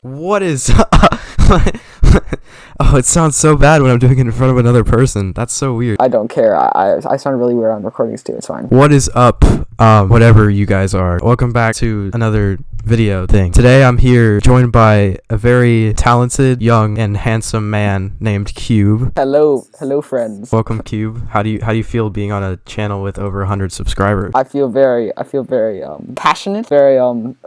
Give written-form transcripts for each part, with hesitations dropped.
What is... Oh, it sounds so bad when I'm doing it in front of another person. That's so weird. I don't care. I sound really weird on recordings too. It's fine. What is up, whatever you guys are? Welcome back to another video thing. Today I'm here joined by a very talented, young, and handsome man named Cube. Hello friends. Welcome, Cube. How do you feel being on a channel with over 100 subscribers? I feel very passionate, very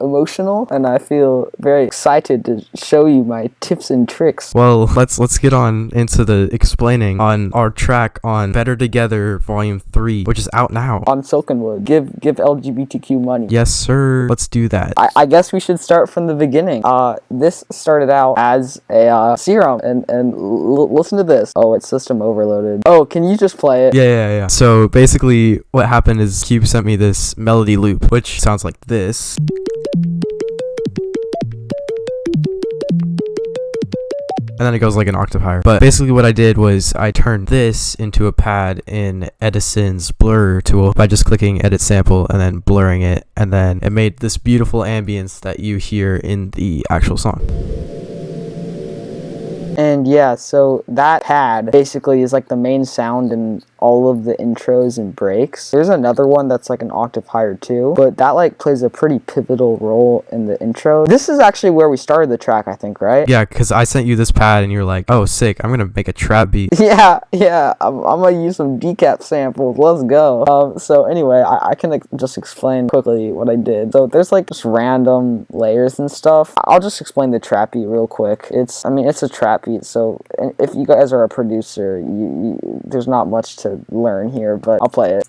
emotional, and I feel very excited to show you my tips and tricks. Well, let's get on into the explaining on our track on Better Together Volume 3, which is out now. On Silkenwood. Give LGBTQ money. Yes, sir. Let's do that. I guess we should start from the beginning. This started out as a serum, and listen to this. Oh, it's system overloaded. Oh, can you just play it? Yeah. So basically what happened is Cube sent me this melody loop, which sounds like this. And then it goes like an octave higher. But basically what I did was I turned this into a pad in Edison's blur tool by just clicking edit sample and then blurring it. And then it made this beautiful ambience that you hear in the actual song. And yeah, so that pad basically is like the main sound in all of the intros and breaks. There's another one that's like an octave higher too, but that like plays a pretty pivotal role in the intro. This is actually where we started the track, I think, right? Yeah, because I sent you this pad and you're like, oh, sick, I'm gonna make a trap beat. Yeah, I'm gonna use some decap samples. Let's go. So anyway, I can just explain quickly what I did. So there's like just random layers and stuff. I'll just explain the trap beat real quick. It's a trap beat, so if you guys are a producer, you there's not much to learn here, but I'll play it.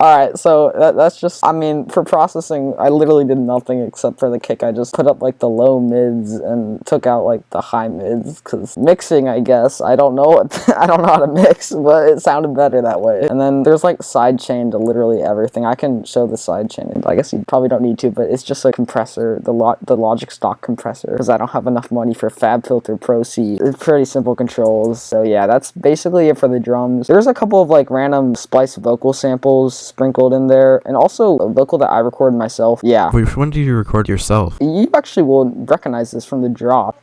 Alright, so that's just, I mean, for processing, I literally did nothing except for the kick. I just put up, like, the low mids and took out, like, the high mids, because mixing, I guess, I don't know how to mix, but it sounded better that way. And then there's, like, sidechain to literally everything. I can show the sidechain. I guess you probably don't need to, but it's just a compressor, the Logic stock compressor, because I don't have enough money for FabFilter Pro C. It's pretty simple controls. So, yeah, that's basically it for the drums. There's a couple of, like, random splice vocal samples sprinkled in there, and also a vocal that I recorded myself. Yeah. Wait, when did you record yourself? You actually will recognize this from the drop.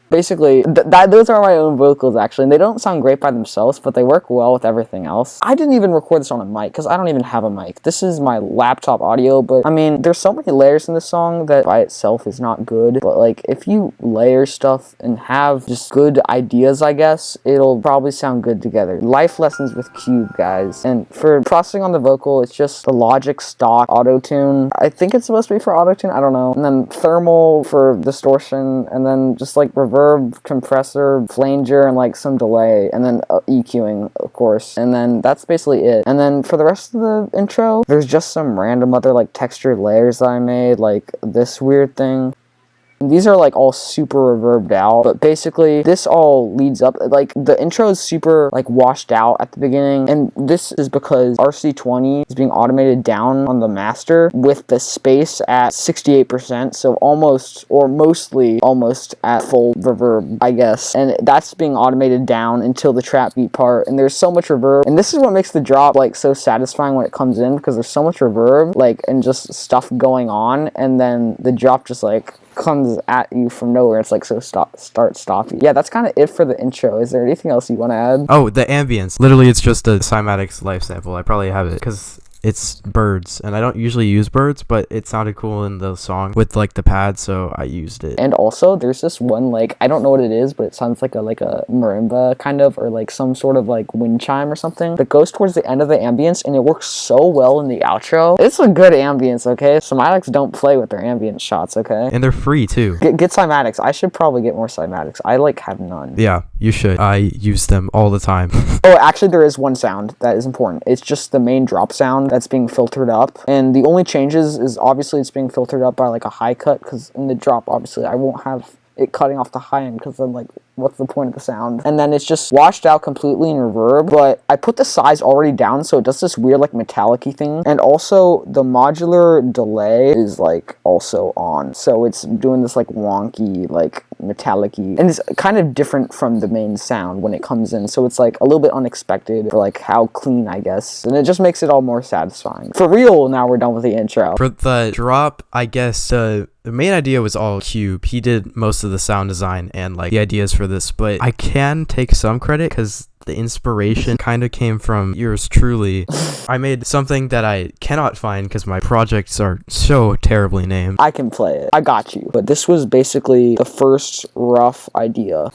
Basically, those are my own vocals, actually, and they don't sound great by themselves, but they work well with everything else. I didn't even record this on a mic, because I don't even have a mic. This is my laptop audio, but, I mean, there's so many layers in this song that by itself is not good, but, like, if you layer stuff and have just good ideas, I guess, it'll probably sound good together. Life lessons with Cube, guys. And for processing on the vocal, it's just the Logic stock auto-tune. I think it's supposed to be for auto-tune, I don't know. And then thermal for distortion, and then just, like, reverb, compressor, flanger, and like some delay, and then EQing, of course, and then that's basically it. And then for the rest of the intro, there's just some random other like textured layers that I made, like this weird thing. These are like all super reverbed out, but basically this all leads up, like the intro is super like washed out at the beginning, and this is because RC20 is being automated down on the master with the space at 68%, so almost or mostly almost at full reverb, I guess, and that's being automated down until the trap beat part, and there's so much reverb, and this is what makes the drop like so satisfying when it comes in, because there's so much reverb, like, and just stuff going on, and then the drop just like comes at you from nowhere. It's like so stoppy. Yeah, that's kind of it for the intro. Is there anything else you want to add? Oh, the ambience. Literally, it's just a Cymatics life sample. I probably have it because it's birds, and I don't usually use birds, but it sounded cool in the song with like the pad, so I used it. And also there's this one, like, I don't know what it is, but it sounds like a marimba kind of, or like some sort of like wind chime or something that goes towards the end of the ambience, and it works so well in the outro. It's a good ambience, okay? Cymatics don't play with their ambient shots, okay? And they're free too. Get Cymatics. I should probably get more Cymatics. I like have none. Yeah, you should. I use them all the time. Oh, actually there is one sound that is important. It's just the main drop sound that's being filtered up, and the only changes is obviously it's being filtered up by like a high cut, because in the drop obviously I won't have it cutting off the high end, because then like what's the point of the sound? And then it's just washed out completely in reverb, but I put the size already down so it does this weird like metallic-y thing. And also the modular delay is like also on, so it's doing this like wonky, like metallic-y, and it's kind of different from the main sound when it comes in, so it's like a little bit unexpected for like how clean, I guess, and it just makes it all more satisfying. For real, now we're done with the intro. For the drop, I guess the main idea was all Cube. He did most of the sound design and like the ideas for this, but I can take some credit because the inspiration kind of came from yours truly. I made something that I cannot find because my projects are so terribly named. I can play it. I got you. But this was basically the first rough idea.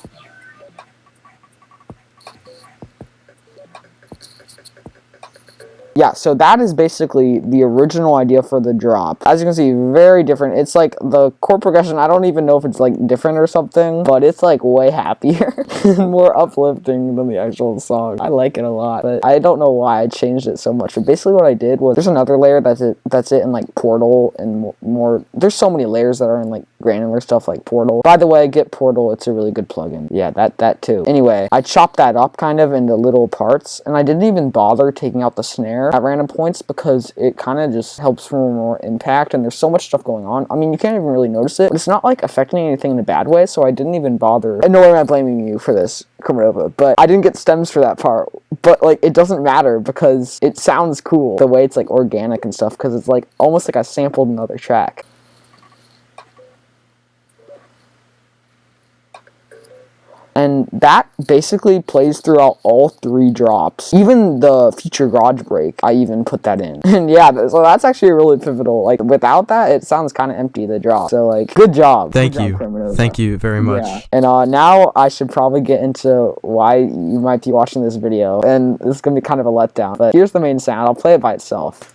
Yeah, so that is basically the original idea for the drop. As you can see, very different. It's like the chord progression, I don't even know if it's like different or something, but it's like way happier and more uplifting than the actual song. I like it a lot, but I don't know why I changed it so much. But basically what I did was, there's another layer that's it in like Portal and more. There's so many layers that are in like granular stuff like Portal. By the way, get Portal, it's a really good plugin. Yeah, that too. Anyway, I chopped that up kind of into little parts, and I didn't even bother taking out the snare at random points because it kind of just helps for more impact, and there's so much stuff going on. I mean, you can't even really notice it, but it's not like affecting anything in a bad way, so I didn't even bother. And no way am I blaming you for this, Cordova, but I didn't get stems for that part. But like, it doesn't matter because it sounds cool the way it's like organic and stuff, because it's like almost like I sampled another track. And that basically plays throughout all three drops. Even the feature garage break, I even put that in. And yeah, so that's actually really pivotal. Like, without that, it sounds kind of empty, the drop. So like, good job. Thank you. Thank you very much. Yeah. And now I should probably get into why you might be watching this video. And this is going to be kind of a letdown. But here's the main sound. I'll play it by itself.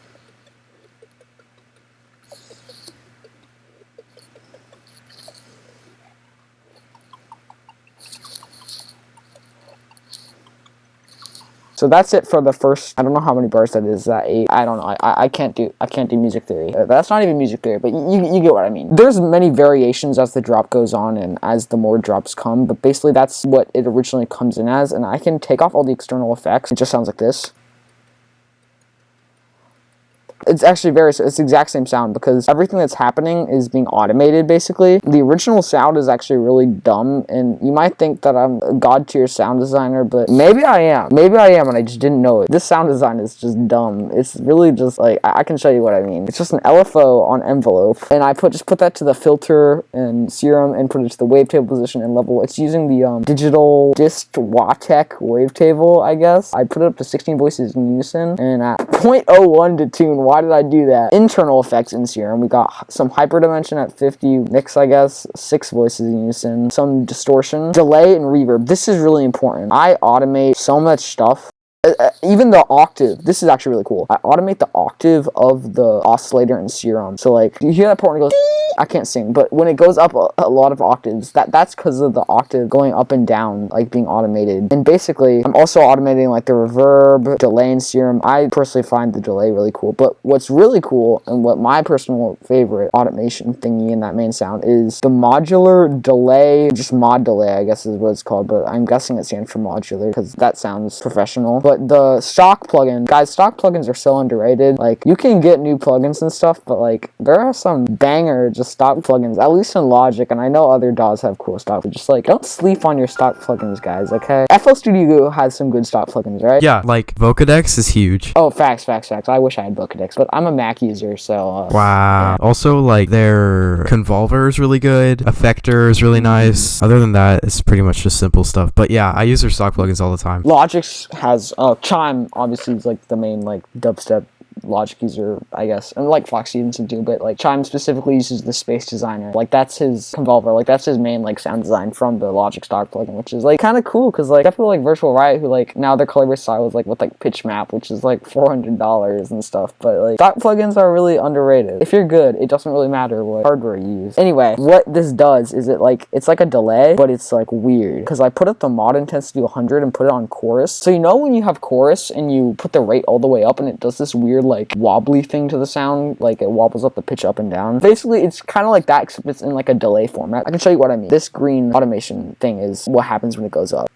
So that's it for the first, I don't know how many bars that is, that 8, I don't know, I can't do music theory. That's not even music theory, but you get what I mean. There's many variations as the drop goes on and as the more drops come, but basically that's what it originally comes in as, and I can take off all the external effects. It just sounds like this. It's actually it's the exact same sound because everything that's happening is being automated, basically. The original sound is actually really dumb, and you might think that I'm a god-tier sound designer, but maybe I am. Maybe I am, and I just didn't know it. This sound design is just dumb. It's really just like, I can show you what I mean. It's just an LFO on envelope, and I just put that to the filter and serum and put it to the wavetable position and level. It's using the digital dist Watek wavetable, I guess. I put it up to 16 voices in unison, and at 0.01 to tune. Why did I do that? Internal effects in Serum. We got some hyperdimension at 50 mix, I guess, 6 voices in unison, some distortion, delay, and reverb. This is really important. I automate so much stuff. Even the octave, this is actually really cool. I automate the octave of the oscillator in Serum. So like, you hear that part when it goes, I can't sing, but when it goes up a lot of octaves, that's because of the octave going up and down, like being automated. And basically, I'm also automating like the reverb, delay in Serum. I personally find the delay really cool, but what's really cool, and what my personal favorite automation thingy in that main sound is the modular delay, just mod delay, I guess is what it's called, but I'm guessing it stands for modular because that sounds professional. But the stock plugin, guys, stock plugins are so underrated. Like, you can get new plugins and stuff, but like, there are some banger just stock plugins, at least in Logic, and I know other DAWs have cool stock, but just like, don't sleep on your stock plugins, guys, okay? FL Studio has some good stock plugins, right? Yeah, like Vocodex is huge. Oh, facts. I wish I had Vocodex, but I'm a Mac user, so wow. Yeah. Also, like, their Convolver is really good, Effector is really nice. Other than that, it's pretty much just simple stuff. But yeah, I use their stock plugins all the time. Logic's has Chime obviously is like the main like dubstep Logic user, I guess, and like Fox Stevenson too, but like Chime specifically uses the Space Designer. Like, that's his Convolver, like that's his main like sound design from the Logic stock plugin, which is like kind of cool because like people like Virtual Riot who like now their color style is like with like pitch map, which is like $400 and stuff, but like stock plugins are really underrated. If you're good, it doesn't really matter what hardware you use. Anyway, what this does is it's like a delay, but it's like weird because I put up the mod intensity to 100 and put it on chorus. So you know when you have chorus and you put the rate all the way up and it does this weird like wobbly thing to the sound, like it wobbles up the pitch up and down. Basically, it's kind of like that, except it's in like a delay format. I can show you what I mean. This green automation thing is what happens when it goes up.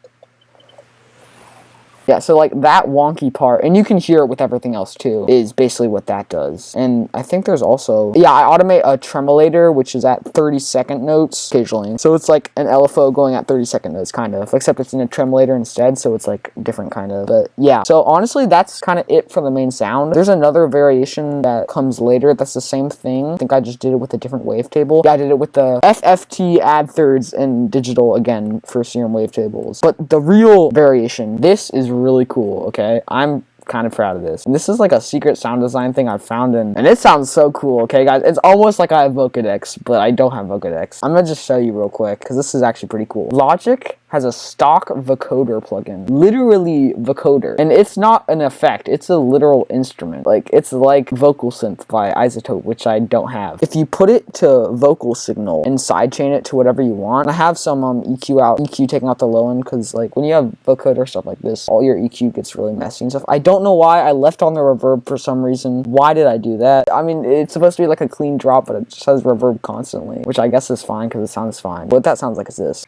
Yeah, so like that wonky part, and you can hear it with everything else too, is basically what that does. And I think there's also, yeah, I automate a tremolator, which is at 30-second notes occasionally. So it's like an LFO going at 30-second notes, kind of, except it's in a tremolator instead, so it's like different kind of. But yeah, so honestly, that's kind of it for the main sound. There's another variation that comes later that's the same thing. I think I just did it with a different wavetable. Yeah, I did it with the FFT add thirds and digital again for serum wavetables. But the real variation, this is really cool, okay? I'm kind of proud of this. And this is like a secret sound design thing I found and it sounds so cool, okay guys? It's almost like I have Vocodex, but I don't have Vocodex. I'm gonna just show you real quick because this is actually pretty cool. Logic has a stock vocoder plugin, literally vocoder, and it's not an effect, it's a literal instrument. Like it's like vocal synth by Isotope, which I don't have. If you put it to vocal signal and sidechain it to whatever you want, I have some EQ taking out the low end, because like when you have vocoder stuff like this, all your EQ gets really messy and stuff. I don't know why I left on the reverb for some reason. Why did I do that? I mean, it's supposed to be like a clean drop, but it just has reverb constantly, which I guess is fine because it sounds fine. What that sounds like is this.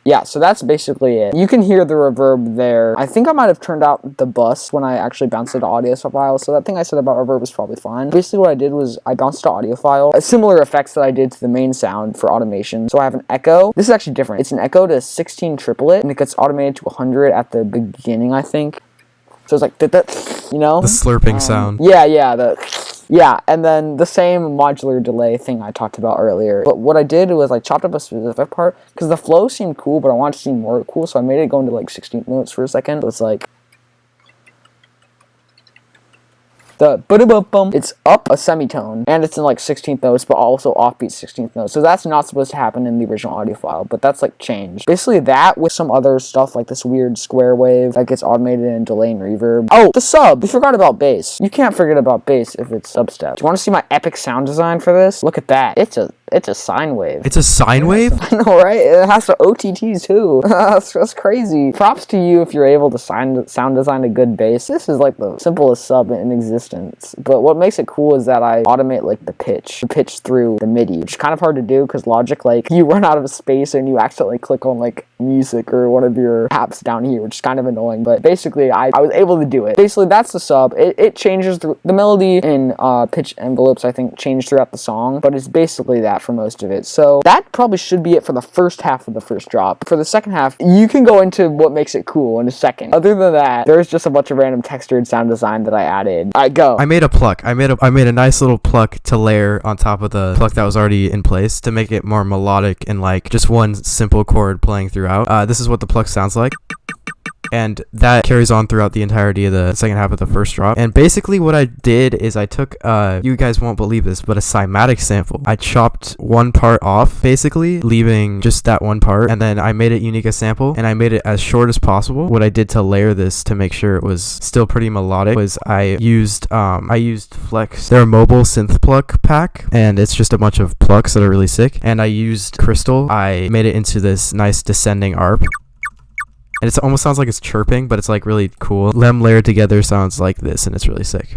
Yeah, so that's basically it. You can hear the reverb there. I think I might have turned out the bus when I actually bounced it to audio file, so that thing I said about reverb is probably fine. Basically what I did was I bounced to audio file, similar effects that I did to the main sound for automation. So I have an echo. This is actually different. It's an echo to 16 triplet, and it gets automated to 100 at the beginning, I think. So it's like, you know? The slurping sound. Yeah, and then the same modular delay thing I talked about earlier. But what I did was I chopped up a specific part because the flow seemed cool, but I wanted to seem more cool, so I made it go into like 16th notes for a second. So it's like the ba-da-bum-bum, it's up a semitone, and it's in like 16th notes, but also offbeat 16th notes. So that's not supposed to happen in the original audio file, but that's like changed. Basically that with some other stuff like this weird square wave that gets automated in delay and reverb. Oh, the sub! We forgot about bass. You can't forget about bass if it's dubstep. Do you want to see my epic sound design for this? Look at that. It's a sine wave. It's a sine wave? I know, right? It has to OTT too. That's crazy. Props to you if you're able to sound design a good bass. This is like the simplest sub in existence. But what makes it cool is that I automate like the pitch through the MIDI, which is kind of hard to do because Logic, like, you run out of space and you accidentally click on like music or one of your apps down here, which is kind of annoying. But basically, I was able to do it. Basically, that's the sub. It changes the melody and pitch envelopes, I think, change throughout the song, but it's basically that for most of it. So that probably should be it for the first half of the first drop. For the second half, you can go into what makes it cool in a second. Other than that, there's just a bunch of random textured sound design that I added. Go. I made a pluck. I made a nice little pluck to layer on top of the pluck that was already in place to make it more melodic and like just one simple chord playing throughout. This is what the pluck sounds like. And that carries on throughout the entirety of the second half of the first drop. And basically what I did is I took, you guys won't believe this, but a cymatic sample. I chopped one part off, basically, leaving just that one part. And then I made it unique as sample, and I made it as short as possible. What I did to layer this to make sure it was still pretty melodic was I used Flex, their mobile synth pluck pack, and it's just a bunch of plucks that are really sick. And I used Crystal. I made it into this nice descending arp. And it almost sounds like it's chirping, but it's like really cool. Them layered together sounds like this, and it's really sick.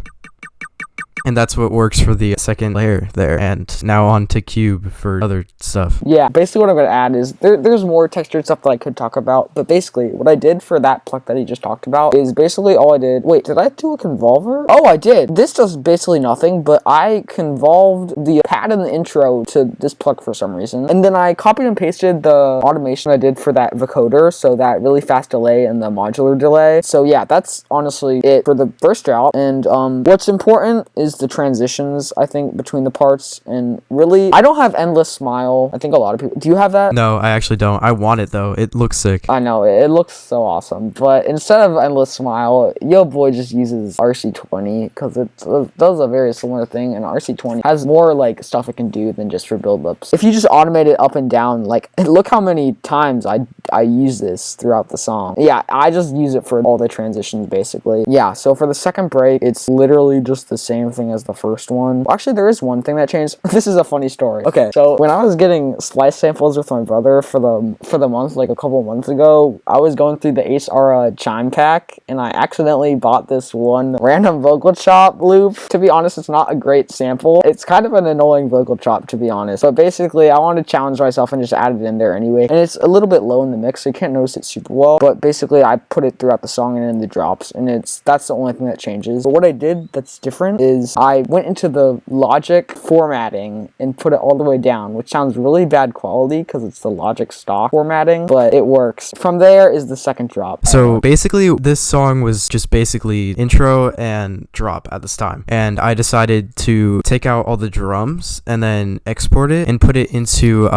And that's what works for the second layer there. And now on to Cube for other stuff. Yeah, basically what I'm going to add is there's more textured stuff that I could talk about. But basically what I did for that pluck that he just talked about is basically all I did. Wait, did I do a convolver? Oh, I did. This does basically nothing, but I convolved the pad in the intro to this pluck for some reason. And then I copied and pasted the automation I did for that vocoder, so that really fast delay and the modular delay. So yeah, that's honestly it for the first drop. And what's important is the transitions, I think, between the parts. And really, I don't have Endless Smile. I think a lot of people do. You have that? No, I actually don't. I want it though. It looks sick. I know, it looks so awesome. But instead of Endless Smile, yo boy just uses RC20 because it does a very similar thing, and RC20 has more like stuff it can do than just for build ups. If you just automate it up and down, like, look how many times I use this throughout the song. Yeah, I just use it for all the transitions basically. Yeah, so for the second break, it's literally just the same thing thing as the first one. Well, actually, there is one thing that changed. This is a funny story. Okay, so when I was getting splice samples with my brother for the month, like a couple months ago, I was going through the Ace Aura chime pack, and I accidentally bought this one random vocal chop loop. To be honest, it's not a great sample. It's kind of an annoying vocal chop, to be honest. But basically, I wanted to challenge myself and just add it in there anyway. And it's a little bit low in the mix, so you can't notice it super well. But basically, I put it throughout the song and in the drops, and that's the only thing that changes. But what I did that's different is I went into the Logic formatting and put it all the way down, which sounds really bad quality because it's the Logic stock formatting, but it works. From there is the second drop. So basically, this song was just basically intro and drop at this time. And I decided to take out all the drums and then export it and put it into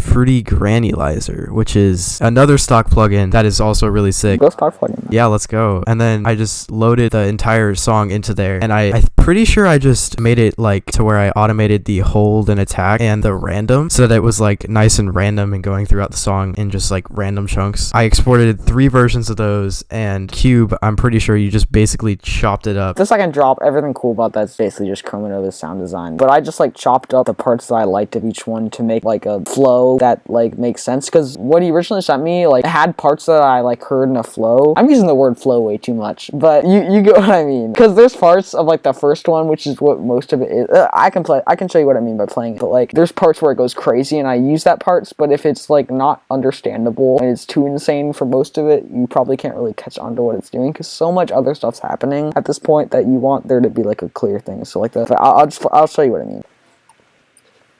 Fruity Granulizer, which is another stock plugin that is also really sick. Go stock plugin. Yeah, let's go. And then I just loaded the entire song into there, and I'm pretty sure I just made it like to where I automated the hold and attack and the random so that it was like nice and random and going throughout the song in just like random chunks. I exported 3 versions of those, and Cube, I'm pretty sure you just basically chopped it up. The second drop, everything cool about that's basically just Chromanova's sound design. But I just like chopped up the parts that I liked of each one to make like a flow that like makes sense, because what he originally sent me like had parts that I like heard in a flow. I'm using the word flow way too much, but you get what I mean, because there's parts of like the first one, which is what most of it is. I can show you what I mean by playing it, but like there's parts where it goes crazy and I use that parts, but if it's like not understandable and it's too insane for most of it, you probably can't really catch on to what it's doing, because so much other stuff's happening at this point that you want there to be like a clear thing. So like I'll show you what I mean.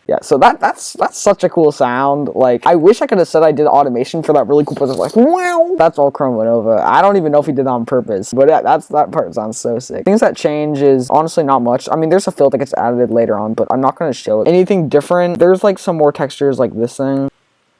Yeah, so that's such a cool sound. Like, I wish I could have said I did automation for that really cool part of like, wow, that's all Chromanova. I don't even know if he did that on purpose, but yeah, that part sounds so sick. Things that change is honestly not much. I mean, there's a fill that gets added later on, but I'm not going to show it. Anything different, there's like some more textures like this thing.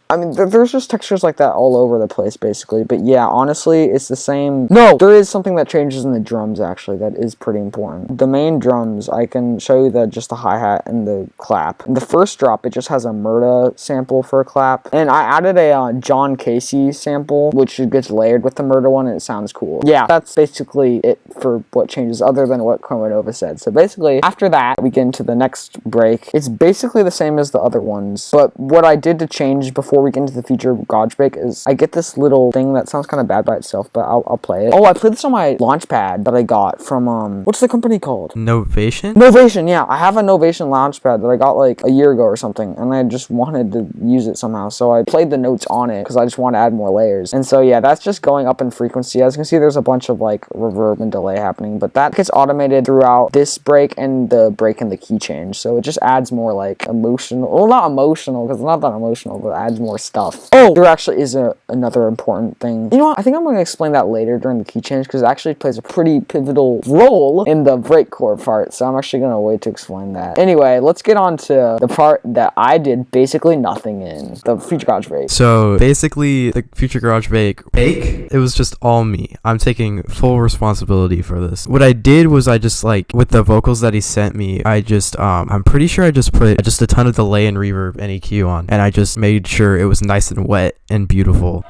I mean, there's just textures like that all over the place, basically. But yeah, honestly, it's the same. No, there is something that changes in the drums, actually, that is pretty important. The main drums, I can show you just the hi-hat and the clap. In the first drop, it just has a Murda sample for a clap. And I added a John Casey sample, which gets layered with the Murda one, and it sounds cool. Yeah, that's basically it for what changes, other than what Chromanova said. So basically, after that, we get into the next break. It's basically the same as the other ones. But what I did to change before we get into the future garage break is I get this little thing that sounds kind of bad by itself, but I'll play it. Oh, I played this on my Launchpad that I got from what's the company called? Novation, yeah. I have a Novation Launchpad that I got like a year ago or something, and I just wanted to use it somehow, so I played the notes on it because I just want to add more layers. And so yeah, that's just going up in frequency. As you can see, there's a bunch of like reverb and delay happening, but that gets automated throughout this break and the break and the key change, so it just adds more like emotional, well, not emotional because it's not that emotional, but it adds more stuff. Oh, there actually is another important thing. You know what? I think I'm going to explain that later during the key change, because it actually plays a pretty pivotal role in the breakcore part, so I'm actually going to wait to explain that. Anyway, let's get on to the part that I did basically nothing in, the Future Garage Break. So basically, the Future Garage Break, it was just all me. I'm taking full responsibility for this. What I did was I just like, with the vocals that he sent me, I just, I'm pretty sure I just put just a ton of delay and reverb and EQ on, and I just made sure it was nice and wet and beautiful.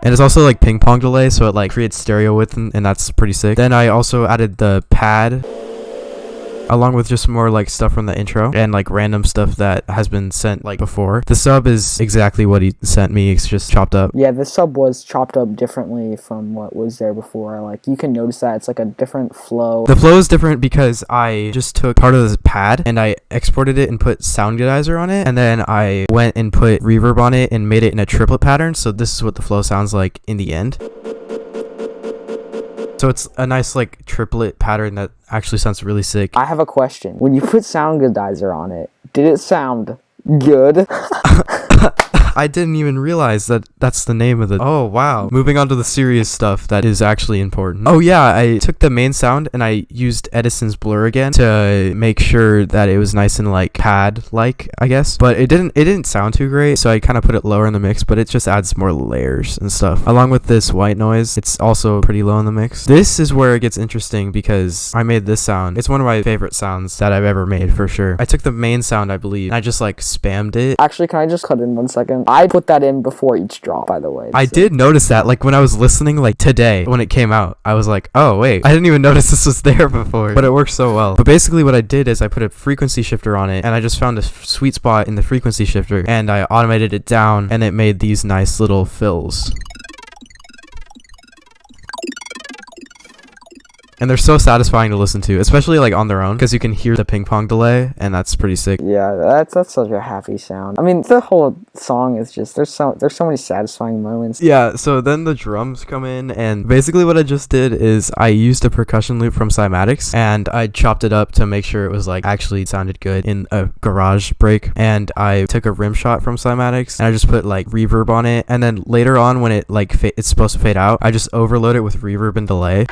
And it's also like ping pong delay, so it like creates stereo width, and that's pretty sick. Then I also added the pad along with just more like stuff from the intro and like random stuff that has been sent like before. The sub is exactly what he sent me. It's just chopped up. Yeah, the sub was chopped up differently from what was there before. Like, you can notice that it's like a different flow. The flow is different because I just took part of this pad and I exported it and put Synthesizer on it, and then I went and put reverb on it and made it in a triplet pattern. So this is what the flow sounds like in the end. So it's a nice like triplet pattern that actually sounds really sick. I have a question. When you put Synthesizer on it, did it sound good? I didn't even realize that that's the name of the... Oh, wow. Moving on to the serious stuff that is actually important. Oh, yeah. I took the main sound and I used Edison's blur again to make sure that it was nice and like pad-like, I guess. But it didn't sound too great, so I kind of put it lower in the mix, but it just adds more layers and stuff. Along with this white noise, it's also pretty low in the mix. This is where it gets interesting because I made this sound. It's one of my favorite sounds that I've ever made, for sure. I took the main sound, I believe, and I just like spammed it. Actually, can I just cut in 1 second? I put that in before each drop, by the way. I did notice that, like, when I was listening, like, today, when it came out, I was like, oh, wait, I didn't even notice this was there before, but it works so well. But basically what I did is I put a frequency shifter on it, and I just found a sweet spot in the frequency shifter, and I automated it down, and it made these nice little fills. And they're so satisfying to listen to, especially like on their own, because you can hear the ping pong delay, and that's pretty sick. Yeah, that's such a happy sound. I mean, the whole song is just there's so many satisfying moments. Yeah, so then the drums come in, and basically what I just did is I used a percussion loop from Cymatics, and I chopped it up to make sure it was like actually sounded good in a garage break, and I took a rim shot from Cymatics, and I just put like reverb on it, and then later on when it like it's supposed to fade out, I just overload it with reverb and delay.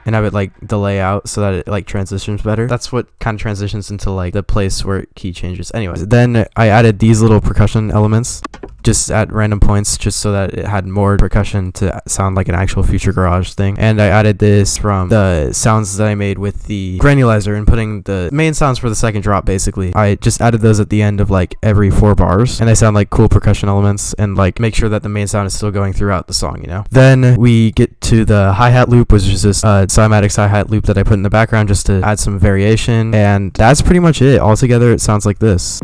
And have it like delay out so that it like transitions better. That's what kind of transitions into like the place where key changes. Anyways, then I added these little percussion elements just at random points, just so that it had more percussion to sound like an actual Future Garage thing. And I added this from the sounds that I made with the Granulizer and putting the main sounds for the second drop. Basically, I just added those at the end of like every 4 bars, and they sound like cool percussion elements and like make sure that the main sound is still going throughout the song, you know. Then we get to the hi-hat loop, which is just Cymatics hi-hat loop that I put in the background just to add some variation, and that's pretty much it. Altogether, it sounds like this.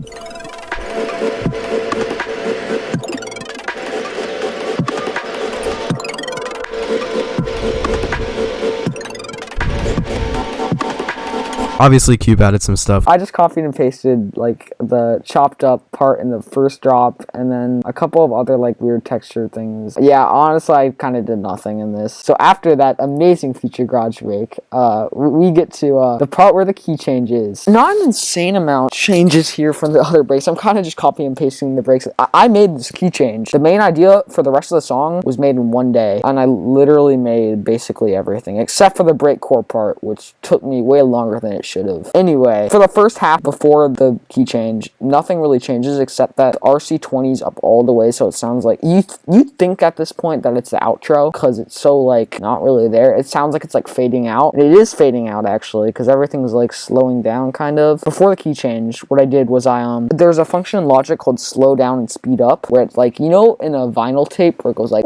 Obviously, Cube added some stuff. I just copied and pasted like the chopped up part in the first drop, and then a couple of other like weird texture things. Yeah, honestly, I kind of did nothing in this. So after that amazing Future Garage break, we get to the part where the key changes. Not an insane amount changes here from the other breaks. I'm kind of just copying and pasting the breaks. I made this key change. The main idea for the rest of the song was made in one day, and I literally made basically everything except for the breakcore part, which took me way longer than it should have. Anyway, for the first half before the key change, nothing really changes except that RC20's up all the way, so it sounds like you think at this point that it's the outro because it's so like not really there. It sounds like it's like fading out. It is fading out actually because everything's like slowing down kind of. Before the key change, what I did was there's a function in Logic called slow down and speed up where it's like, you know, in a vinyl tape where it goes like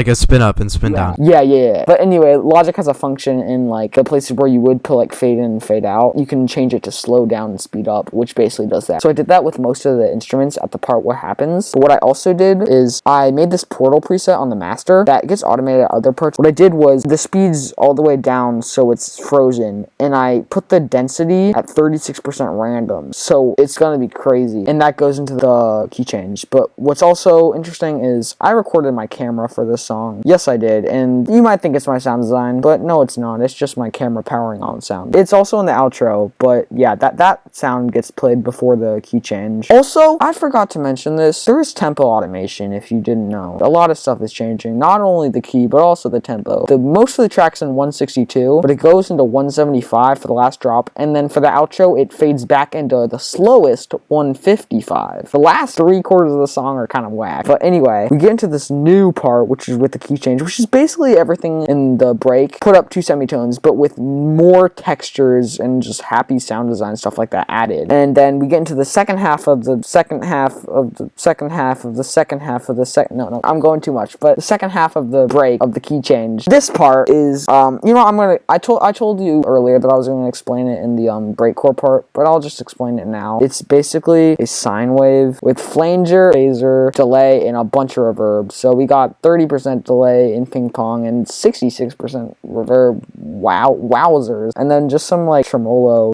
a spin up and spin down. Yeah. But anyway, Logic has a function in like the places where you would put like fade in and fade out. You can change it to slow down and speed up, which basically does that. So I did that with most of the instruments at the part where happens. But what I also did is I made this portal preset on the master that gets automated at other parts. What I did was the speed's all the way down so it's frozen, and I put the density at 36% random. So it's gonna be crazy. And that goes into the key change. But what's also interesting is I recorded my camera for this song. Yes, I did. And you might think it's my sound design, but no, it's not. It's just my camera powering on sound. It's also in the outro, but yeah, that sound gets played before the key change. Also, I forgot to mention this. There is tempo automation, if you didn't know. A lot of stuff is changing. Not only the key, but also the tempo. Most of the track's in 162, but it goes into 175 for the last drop, and then for the outro, it fades back into the slowest 155. The last 3 quarters of the song are kind of whack. But anyway, we get into this new part, which is with the key change, which is basically everything in the break. Put up 2 semitones, but with more textures and just happy sound design, stuff like that added. And then we get into the second half of the second half of the second half of the second half of the second, no, I'm going too much, but the second half of the break of the key change. This part is, you know, I told you earlier that I was going to explain it in the breakcore part, but I'll just explain it now. It's basically a sine wave with flanger, phaser, delay, and a bunch of reverb. So we got 30% delay in ping pong and 66% reverb. Wowzers. And then just some like tremolo.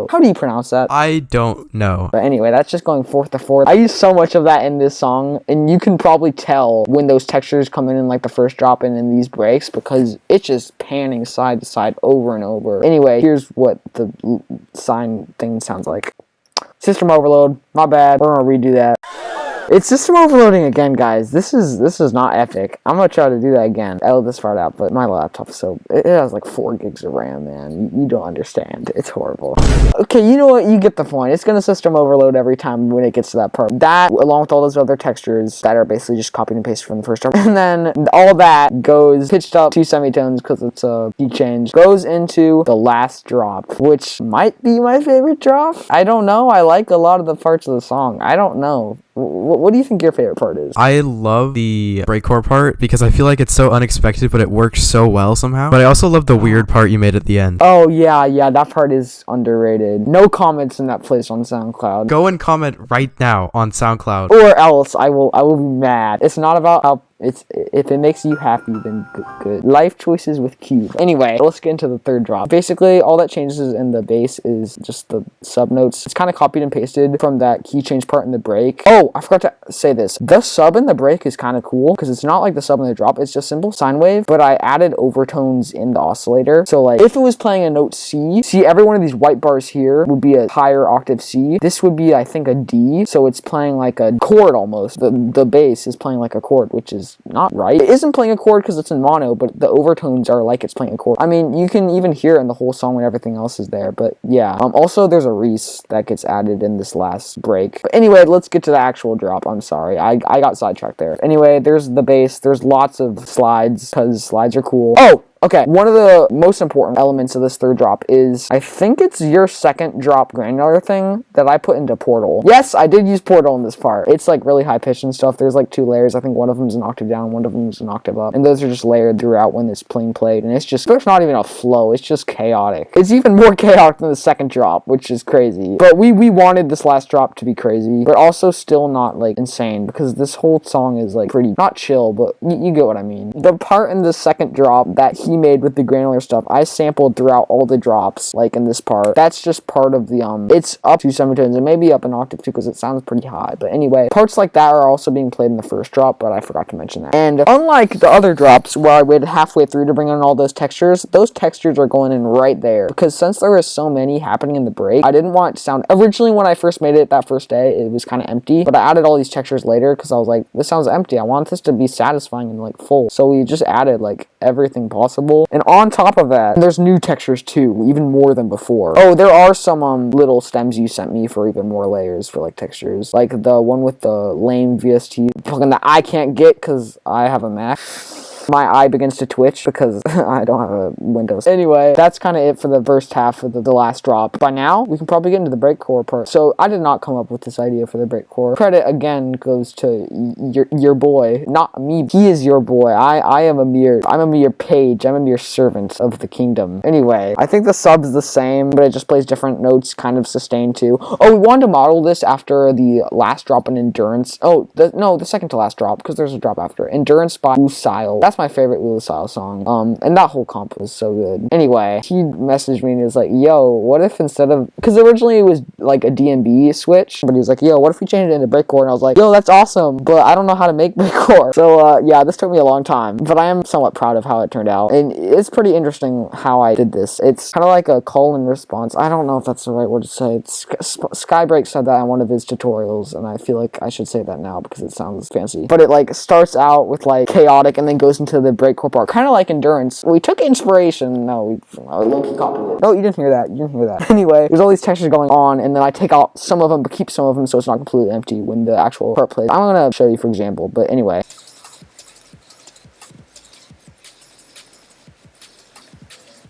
How do you pronounce that? I don't know. But anyway, that's just going fourth to fourth. I use so much of that in this song, and you can probably tell when those textures come in like the first drop and in these breaks because it's just panning side to side over and over. Anyway, here's what the sine thing sounds like. System overload. My bad. We're gonna redo that. It's system overloading again, guys. This is not epic. I'm gonna try to do that again. Edit this part out, but my laptop, so it has like 4 gigs of RAM, man. You don't understand. It's horrible. Okay, you know what? You get the point. It's gonna system overload every time when it gets to that part. That, along with all those other textures that are basically just copied and pasted from the first drop, and then all that goes pitched up 2 semitones because it's a key change, goes into the last drop, which might be my favorite drop. I don't know. I like a lot of the parts of the song. I don't know. What do you think your favorite part is? I love the breakcore part because I feel like it's so unexpected, but it works so well somehow. But I also love the weird part you made at the end. Oh, yeah, that part is underrated. No comments in that place on SoundCloud. Go and comment right now on SoundCloud. Or else I will be mad. It's not about how if it makes you happy, then good. Life choices with Cube. Anyway, let's get into the third drop. Basically, all that changes in the bass is just the sub notes. It's kind of copied and pasted from that key change part in the break. Oh, I forgot to say this. The sub in the break is kind of cool because it's not like the sub in the drop. It's just simple sine wave, but I added overtones in the oscillator. So like if it was playing a note C, see every one of these white bars here would be a higher octave C. This would be, I think, a D. So it's playing like a chord almost. The bass is playing like a chord, which is not right. It isn't playing a chord because it's in mono, but the overtones are like it's playing a chord. I mean, you can even hear it in the whole song when everything else is there, but yeah. Also, there's a Reese that gets added in this last break. But anyway, let's get to the actual drop. I'm sorry. I got sidetracked there. Anyway, there's the bass. There's lots of slides because slides are cool. Oh! Okay, one of the most important elements of this third drop is, I think it's your second drop granular thing that I put into Portal. Yes, I did use Portal in this part. It's like really high pitched and stuff. There's like 2 layers. I think one of them's an octave down, one of them's an octave up. And those are just layered throughout when it's played. And it's just, there's not even a flow. It's just chaotic. It's even more chaotic than the second drop, which is crazy. But we wanted this last drop to be crazy, but also still not like insane because this whole song is like pretty, not chill, but you get what I mean. The part in the second drop that he made with the granular stuff, I sampled throughout all the drops, like in this part. That's just part of the, it's up 2 semitones and maybe up an octave too because it sounds pretty high. But anyway, parts like that are also being played in the first drop, but I forgot to mention that. And unlike the other drops where I waited halfway through to bring in all those textures are going in right there because since there was so many happening in the break, I didn't want it to sound, originally when I first made it that first day, it was kind of empty, but I added all these textures later because I was like, this sounds empty. I want this to be satisfying and like full. So we just added like everything possible. And on top of that, there's new textures too, even more than before. Oh, there are some little stems you sent me for even more layers for like textures. Like the one with the lame VST, fucking that I can't get because I have a Mac. My eye begins to twitch because I don't have a Windows. Anyway, that's kind of it for the first half of the last drop. By now, we can probably get into the breakcore part. So I did not come up with this idea for the breakcore. Credit again goes to your boy, not me. He is your boy. I'm a mere page. I'm a mere servant of the kingdom. Anyway, I think the sub's the same, but it just plays different notes, kind of sustained too. Oh, we wanted to model this after the last drop in Endurance. Oh, the second to last drop because there's a drop after. Endurance by Lucille. That's my favorite Lucille song. And that whole comp was so good. Anyway, he messaged me and he was like, yo, what if instead of, because originally it was like a DMB switch, but he was like, yo, what if we change it into breakcore? And I was like, yo, that's awesome, but I don't know how to make breakcore. So yeah, this took me a long time, but I am somewhat proud of how it turned out. And it's pretty interesting how I did this. It's kind of like a call and response. I don't know if that's the right word to say. Skybreak said that in one of his tutorials, and I feel like I should say that now because it sounds fancy. But it like starts out with like chaotic and then goes into the breakcore part, kind of like Endurance. We took inspiration. No, we low-key copied it. No, you didn't hear that. Anyway, there's all these textures going on, and then I take out some of them, but keep some of them so it's not completely empty when the actual part plays. I'm gonna show you, for example, but anyway.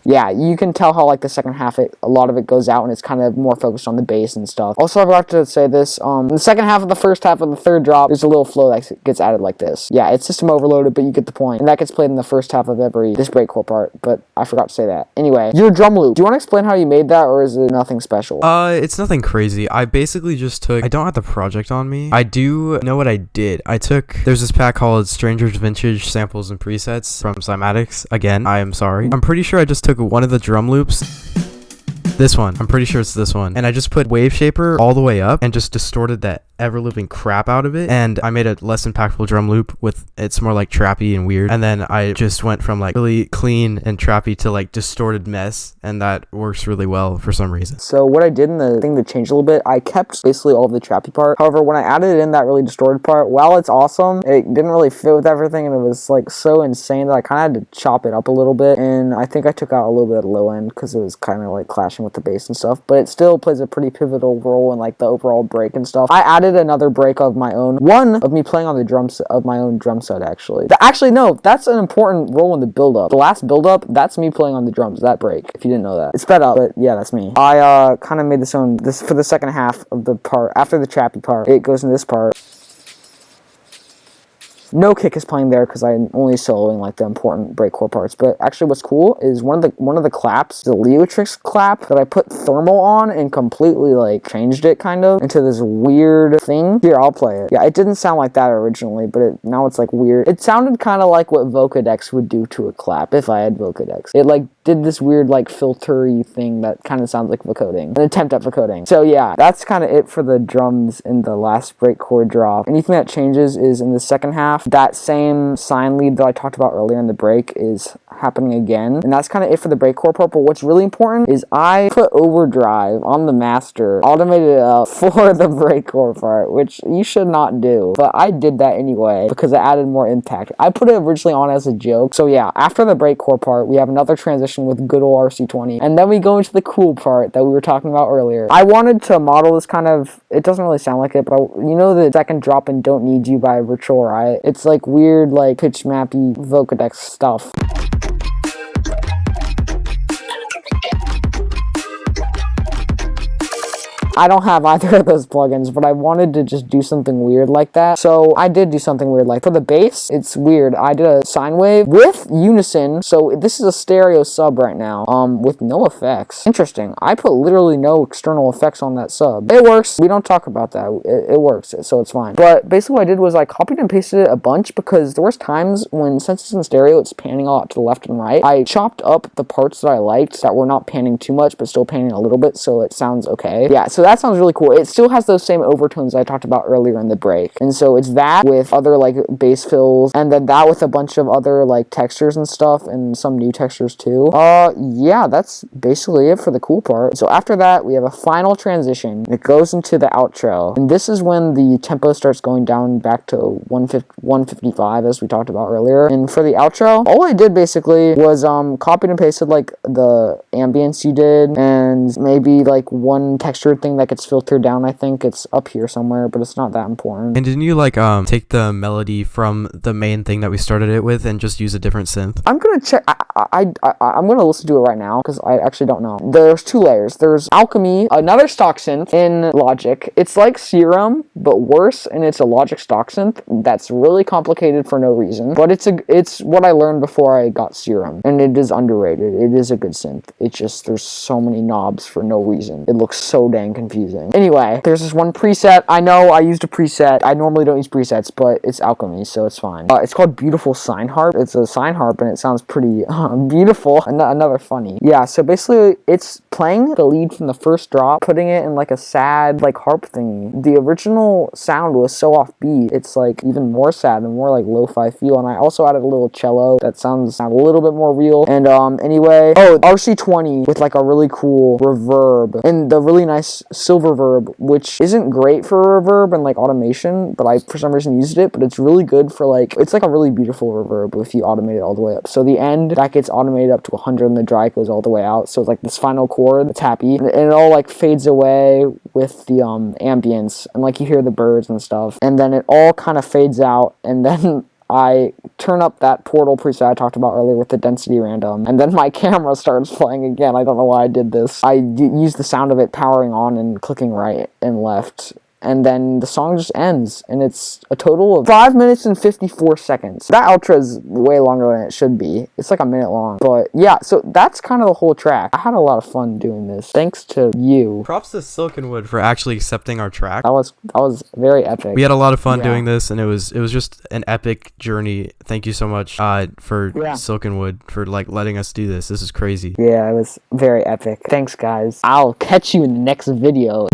Yeah, you can tell how like the second half, a lot of it goes out and it's kind of more focused on the bass and stuff. Also, I forgot to say this, in the second half of the first half of the third drop, there's a little flow that gets added like this. Yeah, it's system overloaded, but you get the point. And that gets played in the first half of this breakcore part, but I forgot to say that. Anyway, your drum loop. Do you want to explain how you made that, or is it nothing special? It's nothing crazy. I basically just I don't have the project on me. I do know what I did. There's this pack called Stranger's Vintage Samples and Presets from Cymatics. Again, I am sorry. I'm pretty sure I just took one of the drum loops. This one. I'm pretty sure it's this one. And I just put Wave Shaper all the way up and just distorted that ever-living crap out of it, and I made a less impactful drum loop with it's more like trappy and weird, and then I just went from like really clean and trappy to like distorted mess, and that works really well for some reason. So what I did in the thing that changed a little bit, I kept basically all of the trappy part. However, when I added in that really distorted part, while it's awesome, it didn't really fit with everything, and it was like so insane that I kind of had to chop it up a little bit, and I think I took out a little bit of the low end because it was kind of like clashing with the bass and stuff, but it still plays a pretty pivotal role in like the overall break and stuff. I added another break of my own, one of me playing on the drums of my own drum set actually. Actually, no, that's an important role in the build-up. The last build-up, that's me playing on the drums, that break, if you didn't know that. It's sped up, but yeah, that's me. I kind of made this for the second half of the part, after the trappy part, it goes in this part. No kick is playing there because I'm only soloing like the important breakcore parts. But actually, what's cool is one of the claps, the Leotrix clap that I put thermal on and completely like changed it kind of into this weird thing. Here, I'll play it. Yeah, it didn't sound like that originally, but now it's like weird. It sounded kind of like what Vocodex would do to a clap if I had Vocodex. It like did this weird like filtery thing that kind of sounds like vocoding, an attempt at vocoding. So yeah, that's kind of it for the drums in the last breakcore drop. Anything that changes is in the second half. That same sine lead that I talked about earlier in the break is happening again, and that's kind of it for the breakcore part. But what's really important is I put overdrive on the master, automated it out for the breakcore part, which you should not do, but I did that anyway because it added more impact. I put it originally on as a joke. So yeah, after the breakcore part, we have another transition with good old RC20, and then we go into the cool part that we were talking about earlier. I wanted to model this kind of, it doesn't really sound like it, but you know the second drop in Don't Need You by Virtual Riot? It's like weird, like pitch mappy Vocodex stuff. I don't have either of those plugins, but I wanted to just do something weird like that. So I did do something weird. Like for the bass, it's weird. I did a sine wave with unison. So this is a stereo sub right now, with no effects. Interesting. I put literally no external effects on that sub. It works. We don't talk about that. It works, so it's fine. But basically what I did was I copied and pasted it a bunch because there was times when, since it's in stereo, it's panning a lot to the left and right. I chopped up the parts that I liked that were not panning too much, but still panning a little bit, so it sounds okay. Yeah, so that sounds really cool. It still has those same overtones I talked about earlier in the break. And so it's that with other like bass fills, and then that with a bunch of other like textures and stuff, and some new textures too. Yeah, that's basically it for the cool part. So after that, we have a final transition. It goes into the outro, and this is when the tempo starts going down back to 155 as we talked about earlier. And for the outro, all I did basically was copied and pasted like the ambience you did, and maybe like one textured thing that gets filtered down. I think it's up here somewhere, but it's not that important. And didn't you like take the melody from the main thing that we started it with and just use a different synth? I'm gonna check. I'm gonna listen to it right now because I actually don't know. There's two layers. There's Alchemy, another stock synth in Logic. It's like Serum but worse, and it's a Logic stock synth that's really complicated for no reason. But it's what I learned before I got Serum, and it is underrated. It is a good synth. It's just there's so many knobs for no reason. It looks so dang confusing. Anyway, there's this one preset. I know I used a preset. I normally don't use presets, but it's Alchemy, so it's fine. It's called Beautiful Sine Harp. It's a sine harp, and it sounds pretty beautiful. Another funny. Yeah, so basically, it's playing the lead from the first drop, putting it in like a sad, like harp thingy. The original sound was so offbeat, it's like even more sad and more like lo-fi feel. And I also added a little cello that sounds a little bit more real. And anyway, RC20 with like a really cool reverb and the really nice silver verb, which isn't great for reverb and like automation, but I for some reason used it. But it's really good for like, it's like a really beautiful reverb if you automate it all the way up. So the end that gets automated up to 100 and the dry goes all the way out. So it's like this final chord that's happy, and it all like fades away with the ambience, and like you hear the birds and stuff, and then it all kind of fades out, and then I turn up that Portal preset I talked about earlier with the density random, and then my camera starts playing again. I don't know why I did this. I used the sound of it powering on and clicking right and left, and then the song just ends, and it's a total of 5 minutes and 54 seconds. That outro is way longer than it should be. It's like a minute long. But yeah, so that's kind of the whole track. I had a lot of fun doing this. Thanks to you. Props to Silkenwood for actually accepting our track. That was very epic. We had a lot of fun doing this, and it was just an epic journey. Thank you so much for Silkenwood for like letting us do this. This is crazy. Yeah, it was very epic. Thanks, guys. I'll catch you in the next video.